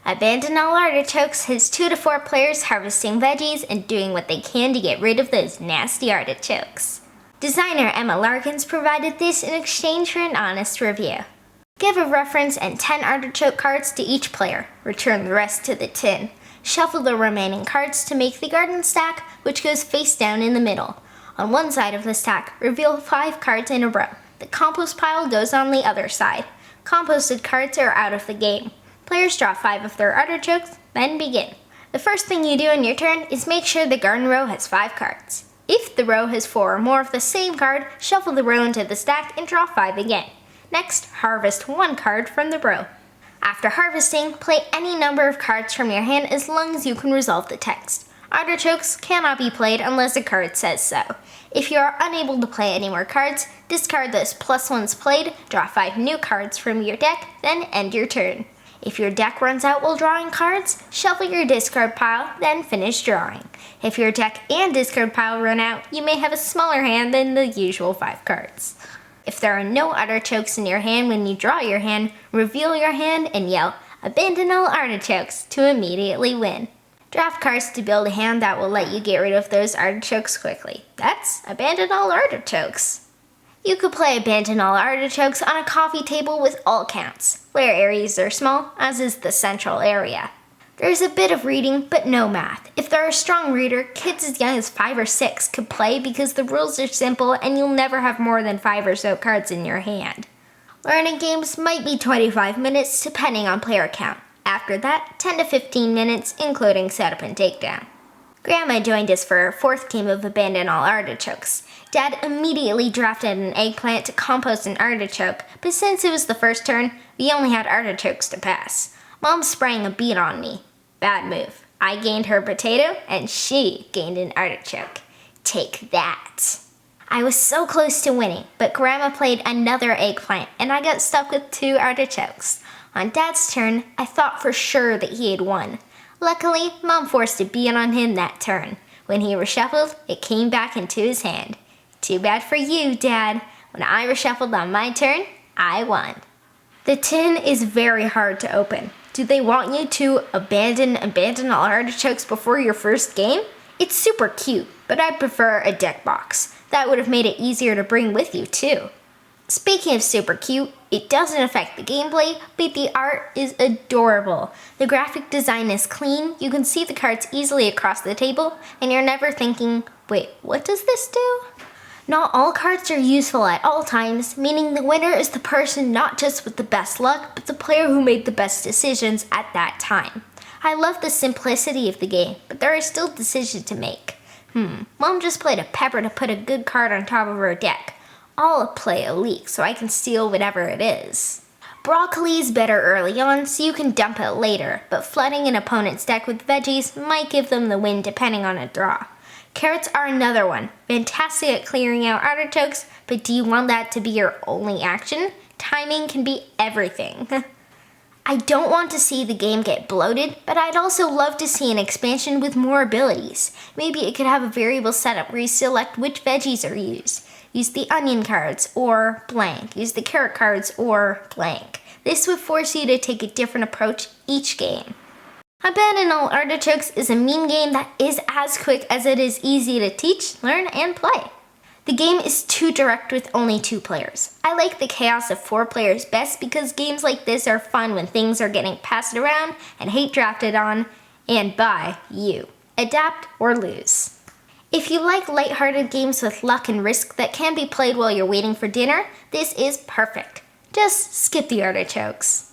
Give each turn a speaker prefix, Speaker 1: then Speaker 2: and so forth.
Speaker 1: Abandon All Artichokes has 2 to 4 players harvesting veggies and doing what they can to get rid of those nasty artichokes. Designer Emma Larkins provided this in exchange for an honest review. Give a reference and 10 artichoke cards to each player. Return the rest to the tin. Shuffle the remaining cards to make the garden stack, which goes face down in the middle. On one side of the stack, reveal 5 cards in a row. The compost pile goes on the other side. Composted cards are out of the game. Players draw 5 of their artichokes, then begin. The first thing you do in your turn is make sure the garden row has 5 cards. If the row has 4 or more of the same card, shuffle the row into the stack and draw 5 again. Next, harvest 1 card from the row. After harvesting, play any number of cards from your hand as long as you can resolve the text. Artichokes cannot be played unless a card says so. If you are unable to play any more cards, discard those +1s played, draw 5 new cards from your deck, then end your turn. If your deck runs out while drawing cards, shuffle your discard pile, then finish drawing. If your deck and discard pile run out, you may have a smaller hand than the usual 5 cards. If there are no artichokes in your hand when you draw your hand, reveal your hand and yell, "Abandon all artichokes," to immediately win. Draft cards to build a hand that will let you get rid of those artichokes quickly. That's Abandon All Artichokes. You could play Abandon All Artichokes on a coffee table with all counts. Player areas are small, as is the central area. There's a bit of reading, but no math. If they're a strong reader, kids as young as 5 or 6 could play because the rules are simple and you'll never have more than 5 or so cards in your hand. Learning games might be 25 minutes depending on player count. After that, 10 to 15 minutes, including setup and takedown. Grandma joined us for our 4th game of Abandon All Artichokes. Dad immediately drafted an eggplant to compost an artichoke, but since it was the first turn, we only had artichokes to pass. Mom sprang a beet on me. Bad move. I gained her potato, and she gained an artichoke. Take that. I was so close to winning, but Grandma played another eggplant, and I got stuck with 2 artichokes. On Dad's turn, I thought for sure that he had won. Luckily, Mom forced a beet on him that turn. When he reshuffled, it came back into his hand. Too bad for you, Dad. When I reshuffled on my turn, I won. The tin is very hard to open. Do they want you to abandon all artichokes before your first game? It's super cute, but I prefer a deck box. That would have made it easier to bring with you too. Speaking of super cute, it doesn't affect the gameplay, but the art is adorable. The graphic design is clean, you can see the cards easily across the table, and you're never thinking, wait, what does this do? Not all cards are useful at all times, meaning the winner is the person not just with the best luck, but the player who made the best decisions at that time. I love the simplicity of the game, but there are still decisions to make. Mom just played a pepper to put a good card on top of her deck. I'll play a leek so I can steal whatever it is. Broccoli is better early on so you can dump it later, but flooding an opponent's deck with veggies might give them the win depending on a draw. Carrots are another one. Fantastic at clearing out artichokes, but do you want that to be your only action? Timing can be everything. I don't want to see the game get bloated, but I'd also love to see an expansion with more abilities. Maybe it could have a variable setup where you select which veggies are used. Use the onion cards, or blank. Use the carrot cards, or blank. This would force you to take a different approach each game. Abandon All Artichokes is a meme game that is as quick as it is easy to teach, learn, and play. The game is too direct with only 2 players. I like the chaos of 4 players best because games like this are fun when things are getting passed around and hate drafted on and by you. Adapt or lose. If you like lighthearted games with luck and risk that can be played while you're waiting for dinner, this is perfect. Just skip the artichokes.